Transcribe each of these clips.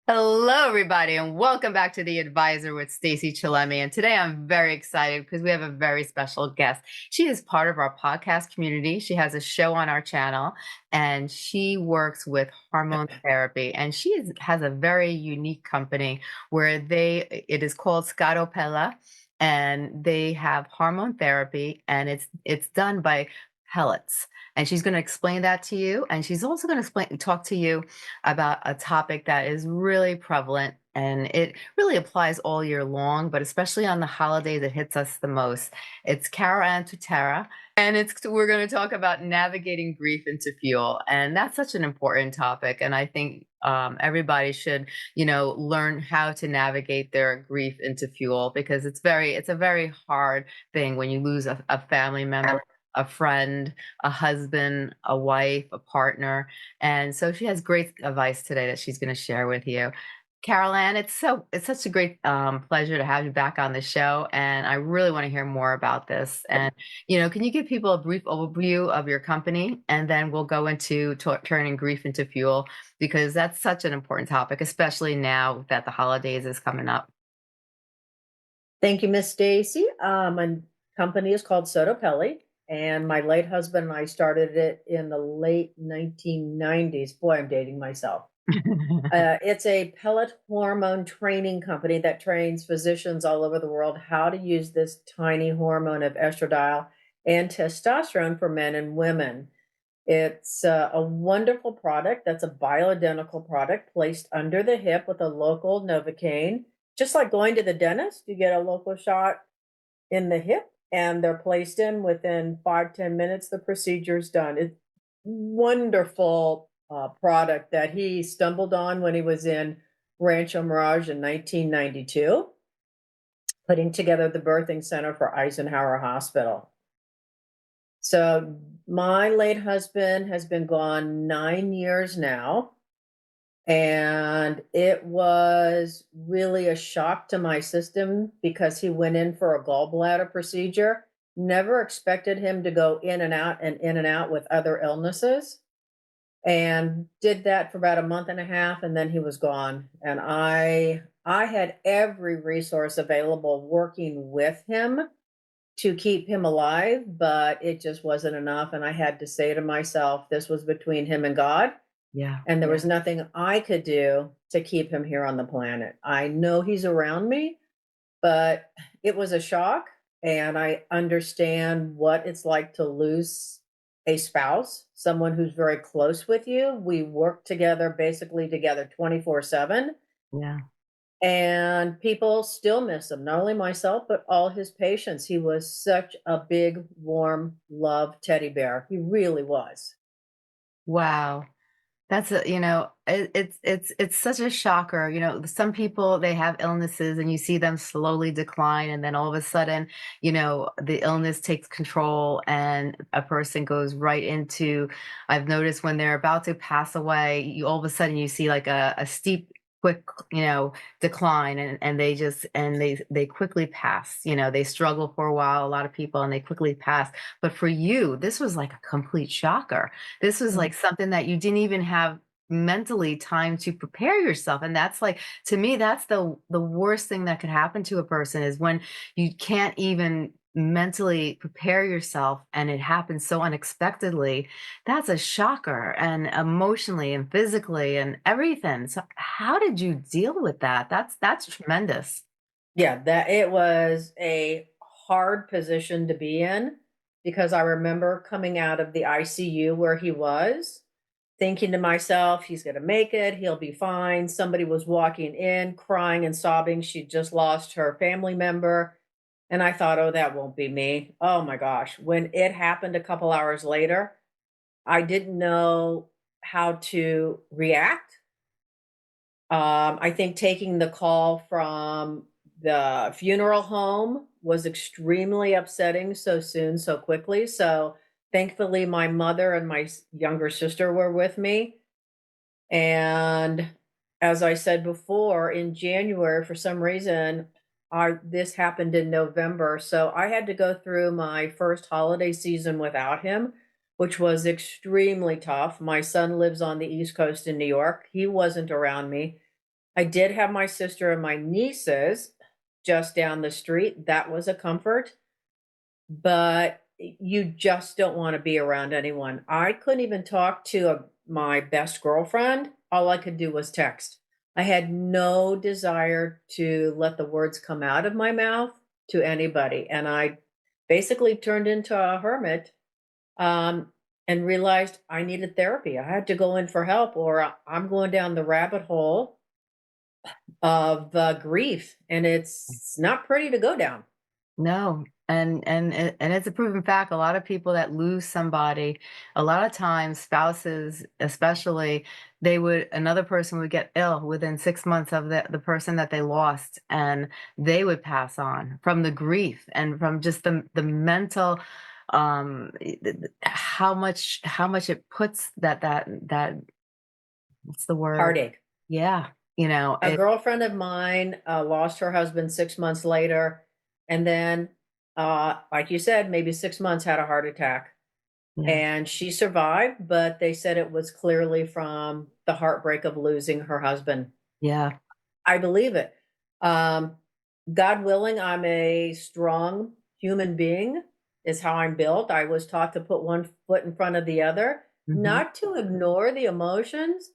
Hello, everybody, and welcome back to The Advisor with Stacey Chillemi. And today I'm very excited because we have a very special guest. She is part of our podcast community. She has a show on our channel and she works with hormone therapy. And has a very unique company where it is called SottoPelle, and they have hormone therapy, and it's done by pellets. And she's going to explain that to you. And she's also going to talk to you about a topic that is really prevalent, and it really applies all year long, but especially on the holidays, it hits us the most. It's CarolAnn Tutera, and we're going to talk about navigating grief into fuel, and that's such an important topic. And I think everybody should, learn how to navigate their grief into fuel, because it's a very hard thing when you lose a family member, a friend, a husband, a wife, a partner. And so she has great advice today that she's going to share with you. CarolAnn, it's such a great pleasure to have you back on the show, and I really want to hear more about this. And can you give people a brief overview of your company, and then we'll go into turning grief into fuel, because that's such an important topic, especially now that the holidays is coming up. Thank you, Miss Stacy. My company is called SottoPelle, and my late husband and I started it in the late 1990s. Boy, I'm dating myself. It's a pellet hormone training company that trains physicians all over the world how to use this tiny hormone of estradiol and testosterone for men and women. It's a wonderful product that's a bioidentical product placed under the hip with a local Novocaine. Just like going to the dentist, you get a local shot in the hip and they're placed in within 5-10 minutes. The procedure's done. It's wonderful product that he stumbled on when he was in Rancho Mirage in 1992, putting together the birthing center for Eisenhower Hospital. So my late husband has been gone 9 years now, and it was really a shock to my system because he went in for a gallbladder procedure. Never expected him to go in and out and in and out with other illnesses, and did that for about a month and a half, and then he was gone. And I had every resource available working with him to keep him alive, but it just wasn't enough. And I had to say to myself, this was between him and God. Yeah. And there was nothing I could do to keep him here on the planet. I know he's around me, but it was a shock. And I understand what it's like to lose a spouse, someone who's very close with you. We work together, basically together 24/7. Yeah. And people still miss him, not only myself, but all his patients. He was such a big, warm, love teddy bear. He really was. Wow. It's such a shocker. Some people, they have illnesses and you see them slowly decline, and then all of a sudden, the illness takes control and a person goes right into, I've noticed when they're about to pass away, all of a sudden you see like a steep, quick, decline, and they quickly pass. They struggle for a while, a lot of people, and they quickly pass. But for you, this was like a complete shocker. This was like something that you didn't even have mentally time to prepare yourself. And that's like, to me, that's the worst thing that could happen to a person, is when you can't even mentally prepare yourself and it happens so unexpectedly. That's a shocker, and emotionally and physically and everything. So how did you deal with that? That's tremendous. Yeah, that it was a hard position to be in because I remember coming out of the ICU where he was, thinking to myself, he's going to make it, he'll be fine. Somebody was walking in crying and sobbing. She'd just lost her family member. And I thought, oh, that won't be me. Oh my gosh. When it happened a couple hours later, I didn't know how to react. I think taking the call from the funeral home was extremely upsetting so soon, so quickly. So thankfully, my mother and my younger sister were with me. And as I said before, in January, for some reason, this happened in November. So I had to go through my first holiday season without him, which was extremely tough. My son lives on the East Coast in New York. He wasn't around me. I did have my sister and my nieces just down the street. That was a comfort, but you just don't want to be around anyone. I couldn't even talk to my best girlfriend. All I could do was text. I had no desire to let the words come out of my mouth to anybody. And I basically turned into a hermit, um, and realized I needed therapy. I had to go in for help, or I'm going down the rabbit hole of grief, and it's not pretty to go down. No, and it's a proven fact. A lot of people that lose somebody, a lot of times spouses, especially, another person would get ill within 6 months of the person that they lost, and they would pass on from the grief and from just the mental, how much it puts that what's the word? Heartache. Yeah, A it. girlfriend of mine lost her husband 6 months later, and then, like you said, maybe 6 months, had a heart attack. Yeah, And she survived, but they said it was clearly from the heartbreak of losing her husband. yeah, I believe it. Um, God willing, I'm a strong human being, is how I'm built. I was taught to put one foot in front of the other, mhm, not to ignore the emotions,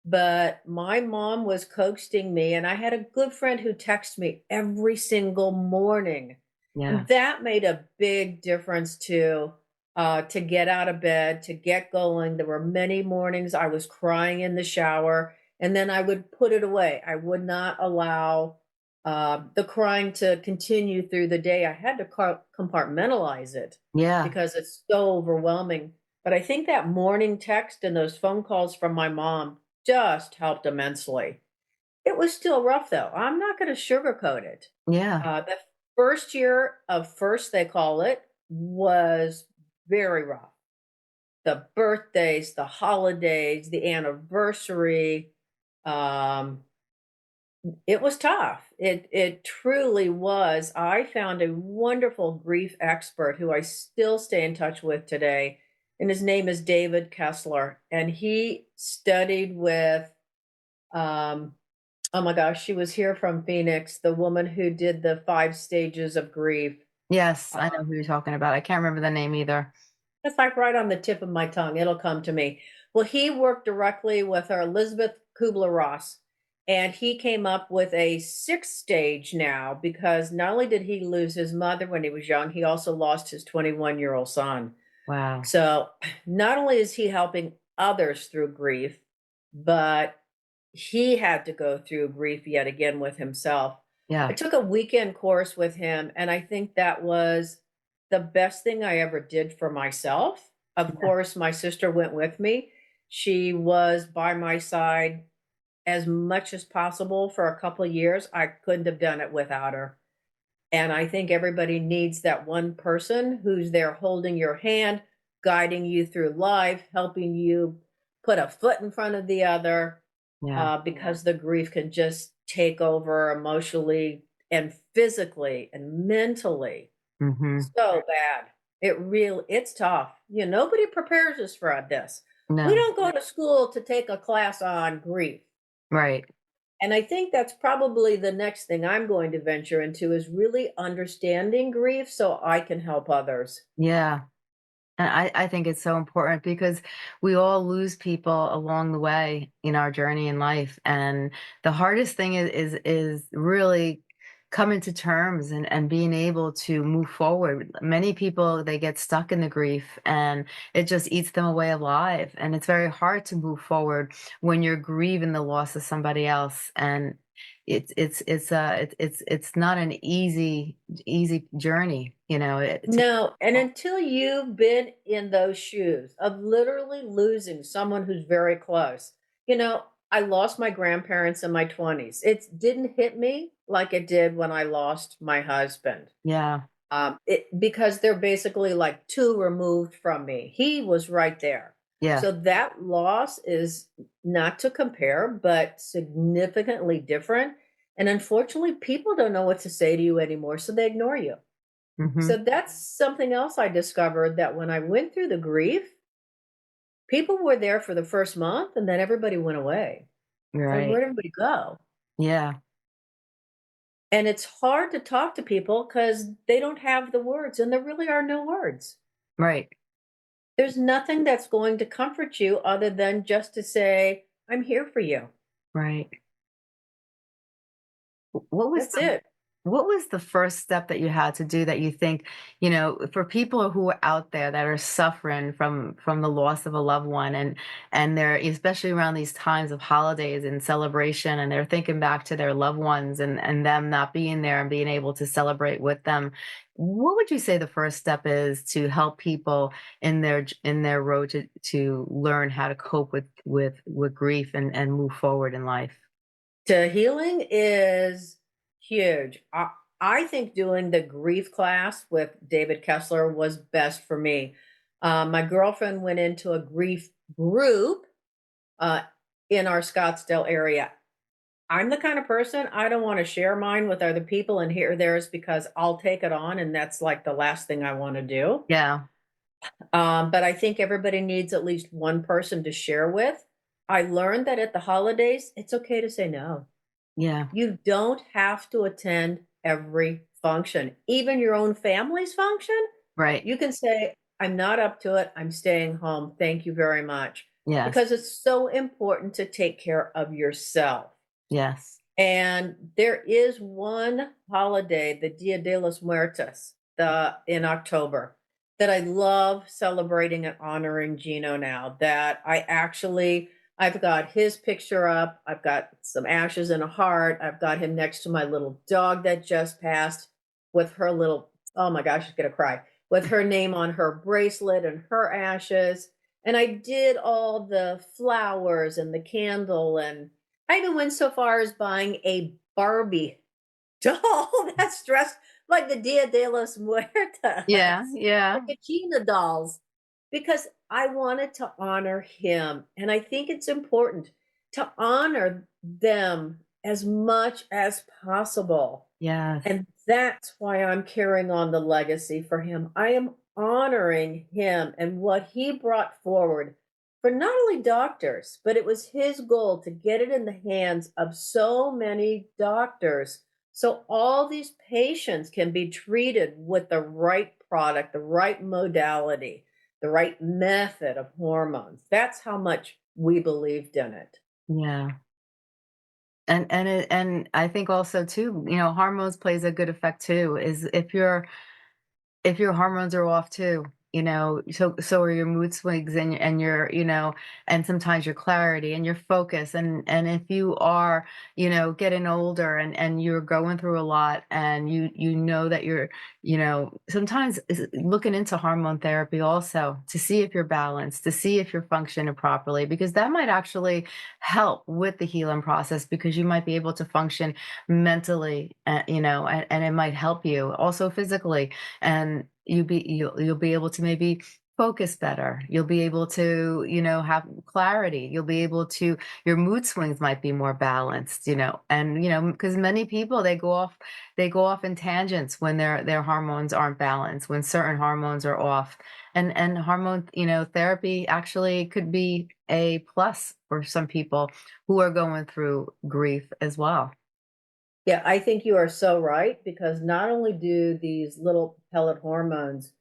but my mom was coaxing me, and I had a good friend who texted me every single morning. And yeah, that made a big difference too, to get out of bed, to get going. There were many mornings I was crying in the shower, and then I would put it away. I would not allow the crying to continue through the day. I had to compartmentalize it yeah. because it's so overwhelming. But I think that morning text and those phone calls from my mom just helped immensely. It was still rough though. I'm not going to sugarcoat it. Yeah, The first year of first, they call it, was very rough. The birthdays, the holidays, the anniversary, um, it was tough. It truly was. I found a wonderful grief expert who I still stay in touch with today, and his name is David Kessler, and he studied with, um, oh my gosh, she was here from Phoenix, the woman who did the 5 stages of grief. yes, Uh, I know who you're talking about. I can't remember the name either. it's like right on the tip of my tongue. It'll come to me. Well, he worked directly with her, Elizabeth Kubler-Ross, and he came up with a 6th stage now, because not only did he lose his mother when he was young, he also lost his 21-year-old son. Wow. So not only is he helping others through grief, but he had to go through grief yet again with himself. I Yeah, took a weekend course with him, and I think that was the best thing I ever did for myself. Of yeah, course, my sister went with me. She was by my side as much as possible for a couple of years. I couldn't have done it without her. And I think everybody needs that one person who's there holding your hand, guiding you through life, helping you put a foot in front of the other, yeah. because the grief can just take over emotionally and physically and mentally Mhm. so bad. It's tough. Nobody prepares us for this. We No, don't go to school to take a class on grief. right. And I think that's probably the next thing I'm going to venture into, is really understanding grief so I can help others. Yeah. And I think it's so important because we all lose people along the way in our journey in life. And the hardest thing is really coming to terms and being able to move forward. Many people, they get stuck in the grief and it just eats them away alive. And it's very hard to move forward when you're grieving the loss of somebody else. And it's not an easy journey, to. No, and until you've been in those shoes of literally losing someone who's very close, I lost my grandparents in my 20s. It didn't hit me like it did when I lost my husband. Yeah, Because they're basically like two removed from me. He was right there. yeah, So that loss is not to compare, but significantly different. And unfortunately, people don't know what to say to you anymore, so they ignore you. So mhm, that's something else I discovered, that when I went through the grief, people were there for the first month and then everybody went away. It's like, right. where'd everybody go? Yeah. And it's hard to talk to people because they don't have the words, and there really are no words. Right. There's nothing that's going to comfort you other than just to say, I'm here for you. Right. What was That's it. what was the first step that you had to do that you think, for people who are out there that are suffering from the loss of a loved one, and they're especially around these times of holidays and celebration, and they're thinking back to their loved ones and them not being there and being able to celebrate with them. What would you say the first step is to help people in their road to learn how to cope with grief and move forward in life? To healing is huge. I think doing the grief class with David Kessler was best for me. My girlfriend went into a grief group uh, in our Scottsdale area. I'm the kind of person I don't want to share mine with other people and hear theirs because I'll take it on, and that's like the last thing I want to do. Yeah. But I think everybody needs at least one person to share with. I learned that at the holidays, it's okay to say no. Yeah. You don't have to attend every function, even your own family's function. Right. You can say, I'm not up to it. I'm staying home. Thank you very much. Yes. Because it's so important to take care of yourself. Yes. And there is one holiday, the Dia de los Muertos, in October, that I love celebrating and honoring Gino now. That I've got his picture up. I've got some ashes and a heart. I've got him next to my little dog that just passed with her little, oh my gosh, she's gonna cry, with her name on her bracelet and her ashes. And I did all the flowers and the candle, and I even went so far as buying a Barbie doll that's dressed like the Dia de los Yeah, Muertos, yeah, like the Gina dolls, because I wanted to honor him. And I think it's important to honor them as much as possible. yes, And that's why I'm carrying on the legacy for him. I am honoring him and what he brought forward for not only doctors, but it was his goal to get it in the hands of so many doctors so all these patients can be treated with the right product, the right modality, the right method of hormones. That's how much we believed in it. yeah. And I think also too, hormones plays a good effect too, is if your hormones are off too, so are your mood swings and your, and sometimes your clarity and your focus. And if you are, getting older and you're going through a lot and you know that you're, sometimes looking into hormone therapy also to see if you're balanced, to see if you're functioning properly, because that might actually help with the healing process because you might be able to function mentally, and it might help you also physically, and you'll be able to maybe focus better. You'll be able to, have clarity. You'll be able to your mood swings might be more balanced, and because many people they go off in tangents when their hormones aren't balanced, when certain hormones are off. And hormone, therapy actually could be a plus for some people who are going through grief as well. Yeah, I think you are so right because not only do these little pellet hormones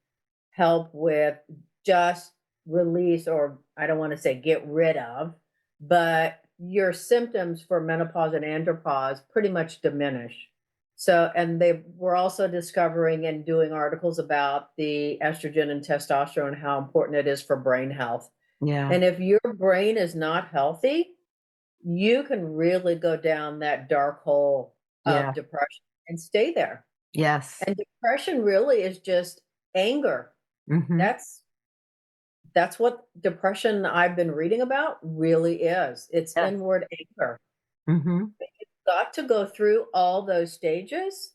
help with just release, or I don't want to say get rid of, but your symptoms for menopause and andropause pretty much diminish. So, and they were also discovering and doing articles about the estrogen and testosterone, how important it is for brain health. Yeah. And if your brain is not healthy, you can really go down that dark hole of Yeah. depression and stay there. Yes. And depression really is just anger. Mhm. That's that's what depression I've been reading about really is. It's Yes. inward anger. Mhm. Got to go through all those stages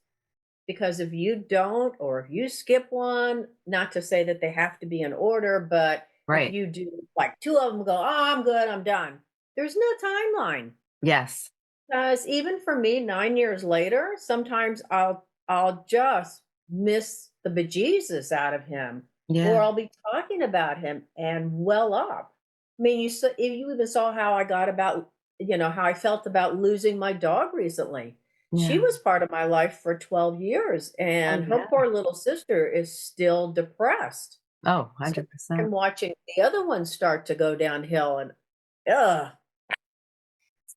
because if you don't, or if you skip one, not to say that they have to be in order, but if Right. you do like two of them go, oh, I'm good, I'm done. There's no timeline. Yes. Because even for me, 9 years later, sometimes I'll just miss the bejesus out of him, or Yeah. I'll be talking about him and well up. I mean, if you even saw how I got about how I felt about losing my dog recently. She Yeah. was part of my life for 12 years, Oh, and her yeah. poor little sister is still depressed. Oh, So 100%. I'm watching the other one start to go downhill, and ugh,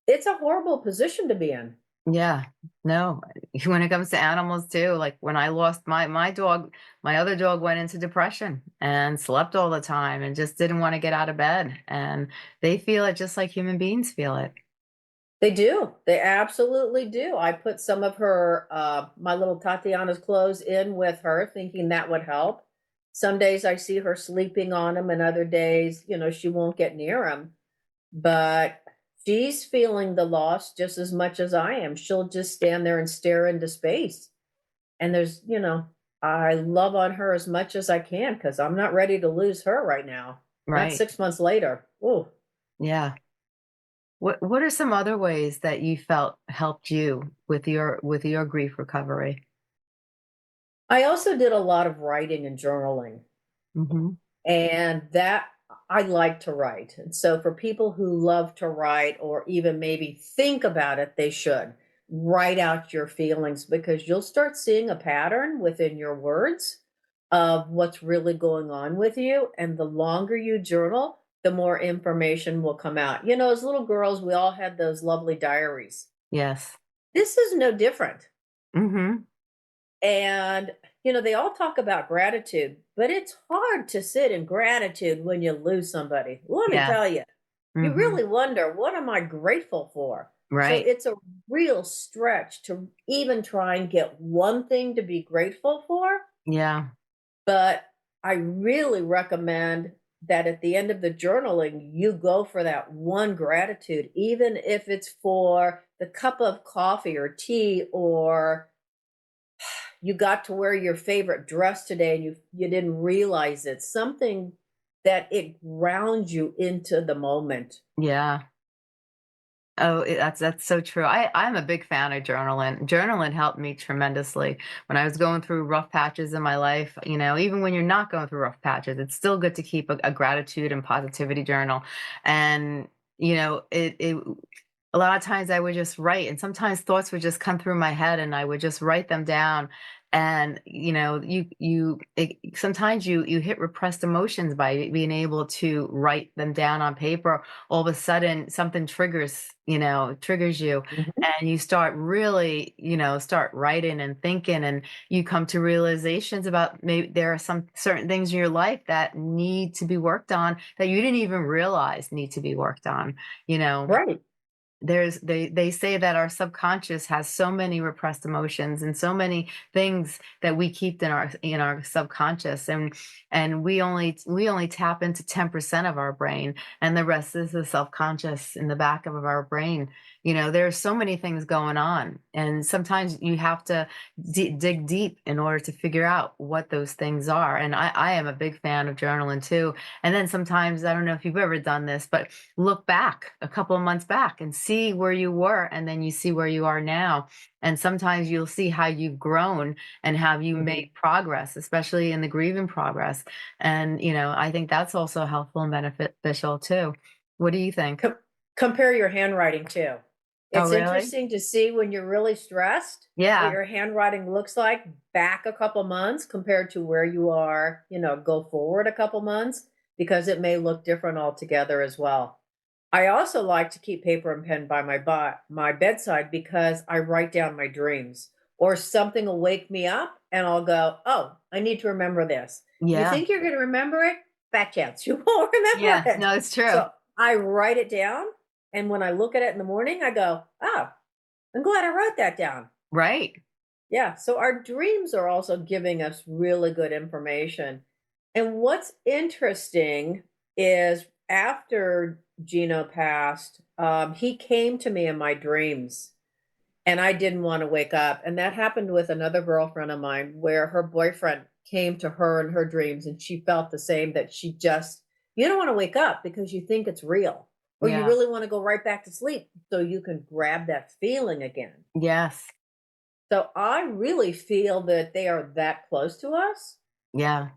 it's a horrible position to be in. Yeah. No, when it comes to animals too, like when I lost my dog, my other dog went into depression and slept all the time and just didn't want to get out of bed. And they feel it just like human beings feel it. They do. They absolutely do. I put some of her, my little Tatiana's clothes in with her, thinking that would help. Some days I see her sleeping on them, and other days, she won't get near them. But she's feeling the loss just as much as I am. She'll just stand there and stare into space. And I love on her as much as I can because I'm not ready to lose her right now. Not Right. 6 months later. Oh, Yeah. What are some other ways that you felt helped you with your grief recovery? I also did a lot of writing and journaling. Hmm. And that I like to write. And so for people who love to write or even maybe think about it, they should write out your feelings because you'll start seeing a pattern within your words of what's really going on with you. And the longer you journal, the more information will come out. As little girls, we all had those lovely diaries. Yes. This is no different. Hmm. And, they all talk about gratitude, but it's hard to sit in gratitude when you lose somebody. Let me Yes. tell you, you Hmm. really wonder, what am I grateful for? So Right. it's a real stretch to even try and get one thing to be grateful for. Yeah. But I really recommend that at the end of the journaling, you go for that one gratitude, even if it's for the cup of coffee or tea, or you got to wear your favorite dress today and you didn't realize it. Something that it grounds you into the moment. Yeah. Oh, that's so true. I'm a big fan of journaling. Journaling helped me tremendously when I was going through rough patches in my life. Even when you're not going through rough patches, it's still good to keep a gratitude and positivity journal. And it a lot of times I would just write, and sometimes thoughts would just come through my head, and I would just write them down. And sometimes you hit repressed emotions by being able to write them down on paper. All of a sudden something triggers you, Mhm. and you start really, start writing and thinking, and you come to realizations about maybe there are some certain things in your life that need to be worked on that you didn't even realize need to be worked on you know Right. they say that our subconscious has so many repressed emotions and so many things that we keep in our subconscious, and we only tap into 10% of our brain, and the rest is the self-conscious in the back of our brain. There's so many things going on, and sometimes you have to dig deep in order to figure out what those things are. And I am a big fan of journaling too. And then sometimes, I don't know if you've ever done this, but look back a couple of months back and see where you were, and then you see where you are now. And sometimes you'll see how you've grown and how you Mhm. made progress, especially in the grieving progress. And I think that's also helpful and beneficial too. What do you think? Com- Compare your handwriting too. Oh, It's really? interesting to see when you're really stressed what Yeah. your handwriting looks like back a couple months compared to where you are, go forward a couple months, because it may look different altogether as well. I also like to keep paper and pen by my bedside because I write down my dreams, or something will wake me up and I'll go, "Oh, I need to remember this." You Yeah. think you're going to remember it? Fat chance you won't remember Yeah. it. No, it's true. So I write it down, and when I look at it in the morning, I go, "Oh, I'm glad I wrote that down." Right. Yeah, so our dreams are also giving us really good information. And what's interesting is after Gino passed, he came to me in my dreams, and I didn't want to wake up. And that happened with another girlfriend of mine where her boyfriend came to her in her dreams, and she felt the same, that you don't want to wake up because you think it's real, or you Yeah. really want to go right back to sleep so you can grab that feeling again. Yes. So I really feel that they are that close to us, Yeah.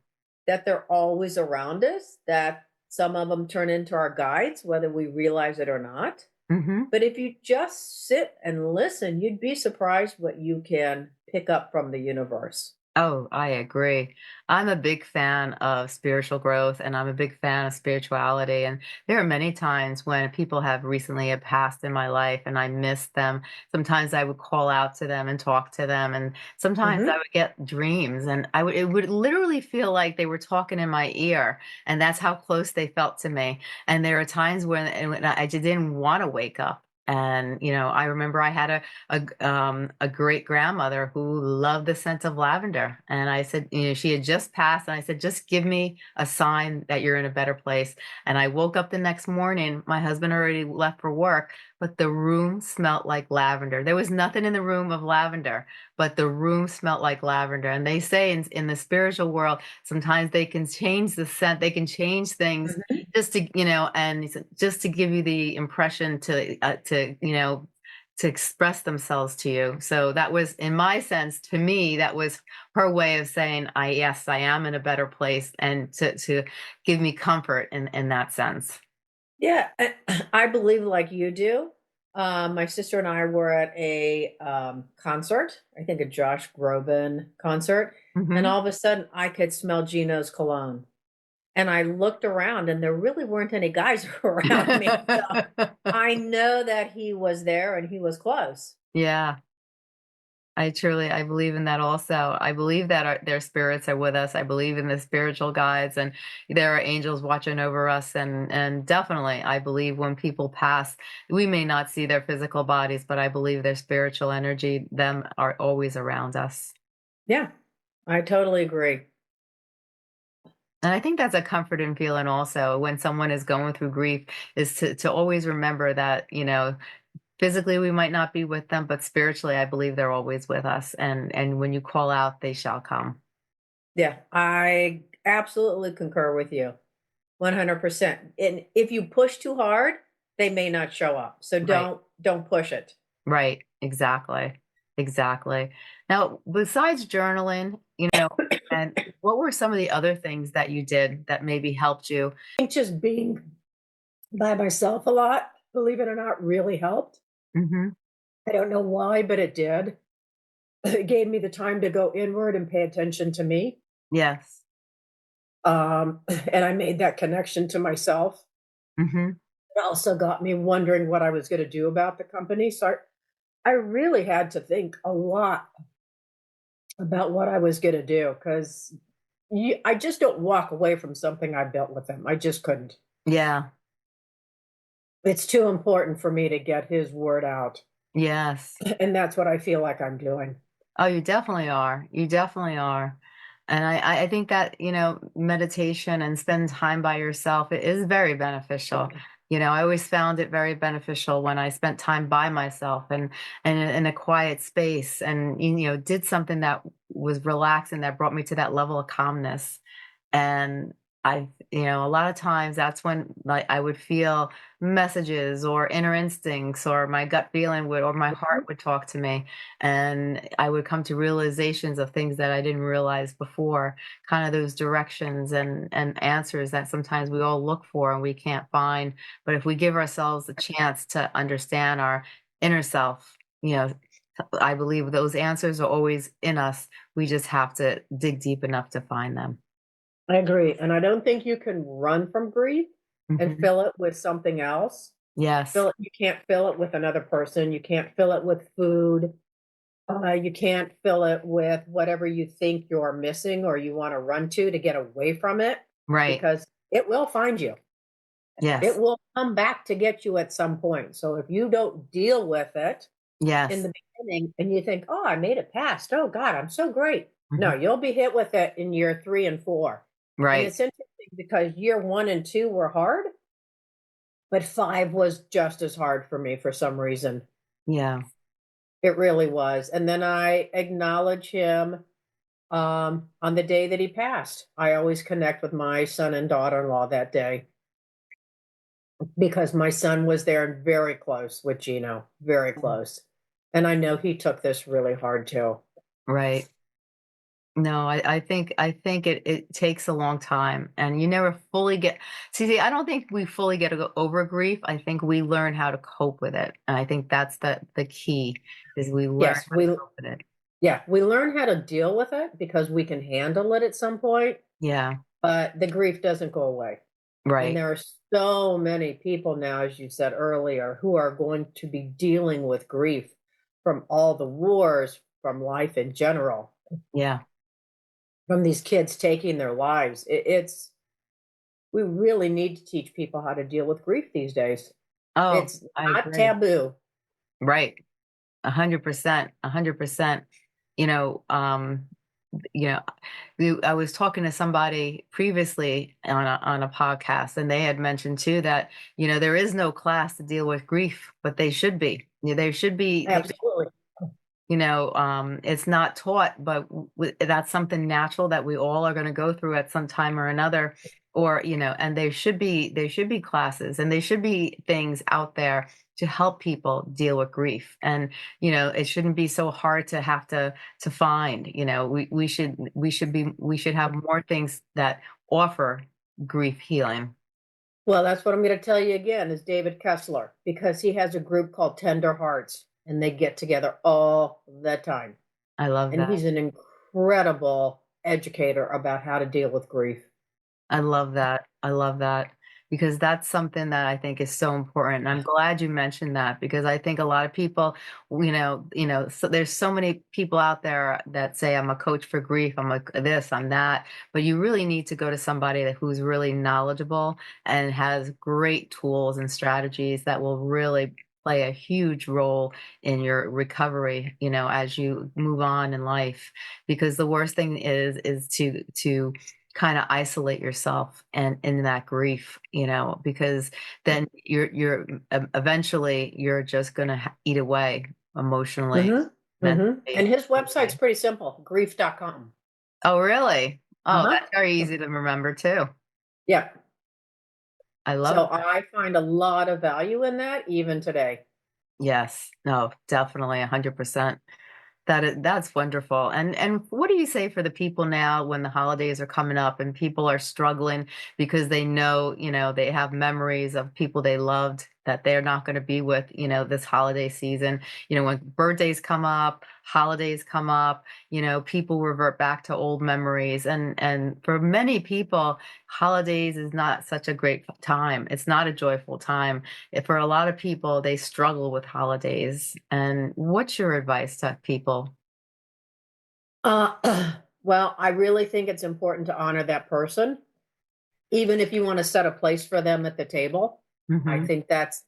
that they're always around us, that some of them turn into our guides, whether we realize it or not. Mhm. But if you just sit and listen, you'd be surprised what you can pick up from the universe. Oh, I agree. I'm a big fan of spiritual growth and I'm a big fan of spirituality. And there are many times when people have recently had passed in my life and I miss them. Sometimes I would call out to them and talk to them. And sometimes I Mhm. would get dreams and it would literally feel like they were talking in my ear. And that's how close they felt to me. And there are times when I just didn't want to wake up. And, I remember I had a great grandmother who loved the scent of lavender. And I said, she had just passed, and I said, just give me a sign that you're in a better place. And I woke up the next morning. My husband already left for work, but the room smelled like lavender. There was nothing in the room of lavender, but the room smelled like lavender. And they say in the spiritual world, sometimes they can change the scent, they can change things Mhm. just to, and just to give you the impression to express themselves to you. So that was, in my sense, to me, that was her way of saying, yes, I am in a better place, and to give me comfort in that sense. Yeah, I believe like you do. My sister and I were at a concert, I think a Josh Groban concert, and Hmm. all of a sudden I could smell Gino's cologne. And I looked around and there really weren't any guys around me. So I know that he was there and he was close. Yeah. I believe in that also. I believe that their spirits are with us. I believe in the spiritual guides, and there are angels watching over us. And definitely, I believe when people pass, we may not see their physical bodies, but I believe their spiritual energy, them are always around us. Yeah, I totally agree. And I think that's a comforting feeling also when someone is going through grief, is to always remember that, physically we might not be with them, but spiritually I believe they're always with us. And when you call out, they shall come. Yeah, I absolutely concur with you 100%. And if you push too hard, they may not show up. So Right. don't push it. Right, exactly, exactly. Now, besides journaling, and what were some of the other things that you did that maybe helped you? I think just being by myself a lot, believe it or not, really helped. Mhm. I don't know why, but it did. It gave me the time to go inward and pay attention to me. Yes. And I made that connection to myself. Mhm. It also got me wondering what I was going to do about the company. So I really had to think a lot about what I was going to do because I just don't walk away from something I built with him. I just couldn't. Yeah. It's too important for me to get his word out. Yes. And that's what I feel like I'm doing. Oh, you definitely are. You definitely are. And I think that, meditation and spend time by yourself, it is very beneficial. I always found it very beneficial when I spent time by myself and in a quiet space and, did something that was relaxing, that brought me to that level of calmness. And a lot of times that's when, like, I would feel messages or inner instincts, or my gut feeling or my heart would talk to me, and I would come to realizations of things that I didn't realize before, kind of those directions and answers that sometimes we all look for and we can't find. But if we give ourselves a chance to understand our inner self, I believe those answers are always in us. We just have to dig deep enough to find them. I agree. And I don't think you can run from grief and Mhm. fill it with something else. Yes. You can't fill it with another person. You can't fill it with food. You can't fill it with whatever you think you're missing or you want to run to get away from it Right. because it will find you. It Yes. will come back to get you at some point. So if you don't deal with it in Yes. the beginning and you think, oh, I made it past. Oh, God, I'm so great. No, Mhm. you'll be hit with it in year 3 and 4. And Right. it's interesting because year 1 and 2 were hard, but 5 was just as hard for me for some reason. Yeah. It really was. And then I acknowledge him on the day that he passed. I always connect with my son and daughter-in-law that day because my son was there and very close with Gino, very Mhm. close. And I know he took this really hard too. Right. No, I think it takes a long time, and you never fully get see, I don't think we fully get to go over grief. I think we learn how to cope with it, and I think that's the key is we learn Yes, how to we cope with it. yeah, we learn how to deal with it because we can handle it at some point, Yeah, but the grief doesn't go away. And right. there are so many people now, as you said earlier, who are going to be dealing with grief from all the wars, from life in general, Yeah. from these kids taking their lives. It's we really need to teach people how to deal with grief these days. Oh, It's I not agree. taboo. Right. 100%, 100%. You know, you know, I was talking to somebody previously on a podcast, and they had mentioned too that there is no class to deal with grief, but they should be. There should be. Absolutely. It's not taught, but that's something natural that we all are going to go through at some time or another. Or and there should be classes, and there should be things out there to help people deal with grief. And it shouldn't be so hard to have to find. We should have more things that offer grief healing. Well, that's what I'm going to tell you again is David Kessler, because he has a group called Tender Hearts, and they get together all the time. I love And that. he's an incredible educator about how to deal with grief. I love that. I love that because that's something that I think is so important. And I'm glad you mentioned that because I think a lot of people, so there's so many people out there that say I'm a coach for grief, I'm like this, I'm that, but you really need to go to somebody who's really knowledgeable and has great tools and strategies that will really play a huge role in your recovery, as you move on in life. Because the worst thing is to kind of isolate yourself and in that grief, because then eventually you're just going to eat away emotionally, Mhm. Mhm. mentally. And his website's Physically. pretty simple, grief.com. Oh, really? Oh, Uh-huh. that's very easy to remember too. Yeah. I love So that. I find a lot of value in that even today. Yes. No, definitely 100%. That's wonderful. And what do you say for the people now when the holidays are coming up and people are struggling because they know, they have memories of people they loved that they're not going to be with, this holiday season. When birthdays come up, holidays come up, people revert back to old memories. And for many people, holidays is not such a great time. It's not a joyful time. For a lot of people, they struggle with holidays. And what's your advice to people? Well, I really think it's important to honor that person, even if you want to set a place for them at the table. I Mhm. think that's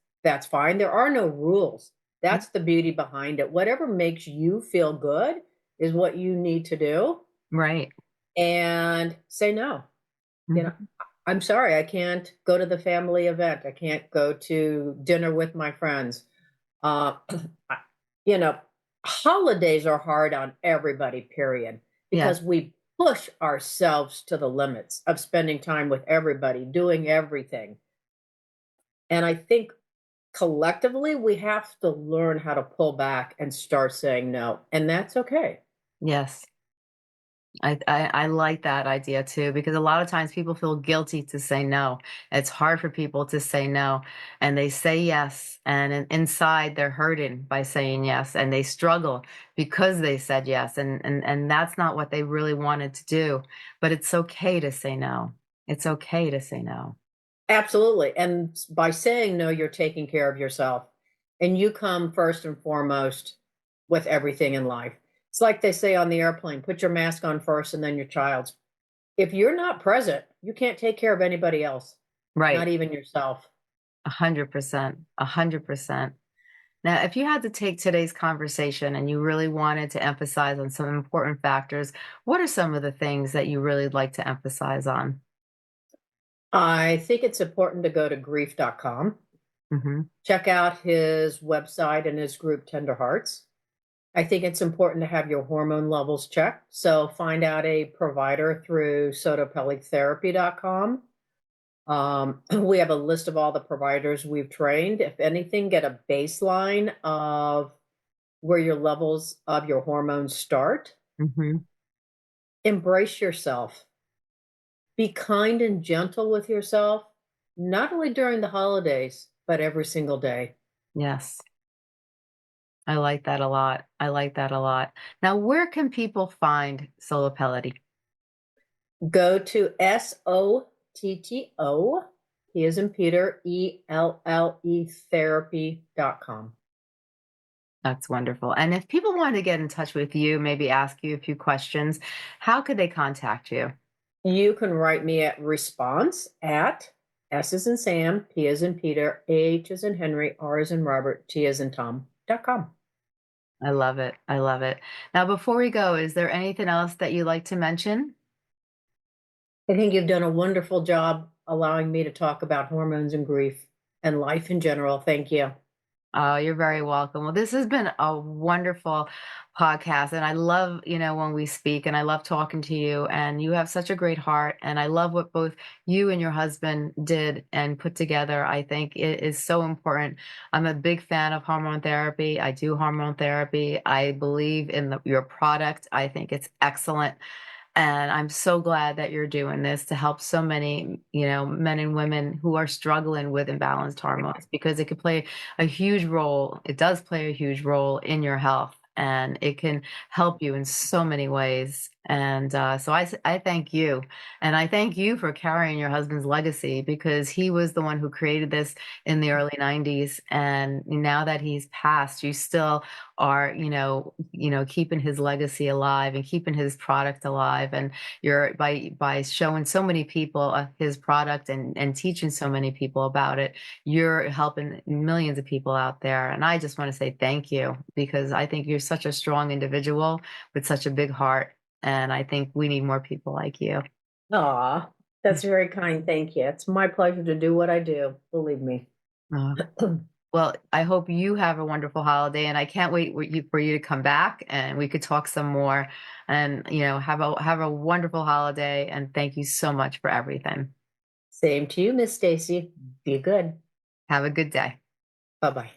fine. There are no rules. That's the beauty behind it. Whatever makes you feel good is what you need to do Right. and say no. You know, Mhm. I'm sorry, I can't go to the family event. I can't go to dinner with my friends. Uh, I- you know, holidays are hard on everybody, period, Yes, because we push ourselves to the limits of spending time with everybody, doing everything. And I think collectively, we have to learn how to pull back and start saying no. And that's okay. yes. I like that idea too, because a lot of times people feel guilty to say no. It's hard for people to say no, and they say yes, and inside they're hurting by saying yes, and they struggle because they said yes, and that's not what they really wanted to do. But it's okay to say no. It's okay to say no. Absolutely. And by saying no, you're taking care of yourself. And you come first and foremost with everything in life. It's like they say on the airplane, put your mask on first and then your child's. If you're not present, you can't take care of anybody else, not Right. even yourself. 100%. 100%. Now, if you had to take today's conversation and you really wanted to emphasize on some important factors, what are some of the things that you really like to emphasize on? I think it's important to go to grief.com, Mhm. check out his website and his group Tender Hearts. I think it's important to have your hormone levels checked. So find out a provider through SottoPelleTherapy.com. We have a list of all the providers we've trained. If anything, get a baseline of where your levels of your hormones start. Mhm. Embrace yourself. Be kind and gentle with yourself, not only during the holidays, but every single day. Yes. I like that a lot. I like that a lot. Now, where can people find SottoPelle? Go to SOTTO, P as in Peter, ELLE therapy.com. That's wonderful. And if people want to get in touch with you, maybe ask you a few questions, how could they contact you? You can write me at response at S as in Sam, P as in Peter, H as in Henry, R as in Robert, T as in Tom.com. I love it. I love it. Now, before we go, is there anything else that you'd like to mention? I think you've done a wonderful job allowing me to talk about hormones and grief and life in general. Thank you. Oh, you're very welcome. Well, this has been a wonderful podcast, and I love, when we speak, and I love talking to you, and you have such a great heart, and I love what both you and your husband did and put together. I think it is so important. I'm a big fan of hormone therapy. I do hormone therapy. I believe in your product. I think it's excellent. And I'm so glad that you're doing this to help so many, men and women who are struggling with imbalanced hormones because it could play a huge role. It does play a huge role in your health and it can help you in so many ways. And so I thank you. And I thank you for carrying your husband's legacy because he was the one who created this in the early 90s. And now that he's passed, you still are, keeping his legacy alive and keeping his product alive. And you're by showing so many people his product and teaching so many people about it, you're helping millions of people out there. And I just want to say thank you because I think you're such a strong individual with such a big heart. And I think we need more people like you. Aw, that's very kind. Thank you. It's my pleasure to do what I do. Believe me. Uh, well, I hope you have a wonderful holiday, and I can't wait for you to come back and we could talk some more. And have a wonderful holiday. And thank you so much for everything. Same to you, Miss Stacy. Be good. Have a good day. Bye bye.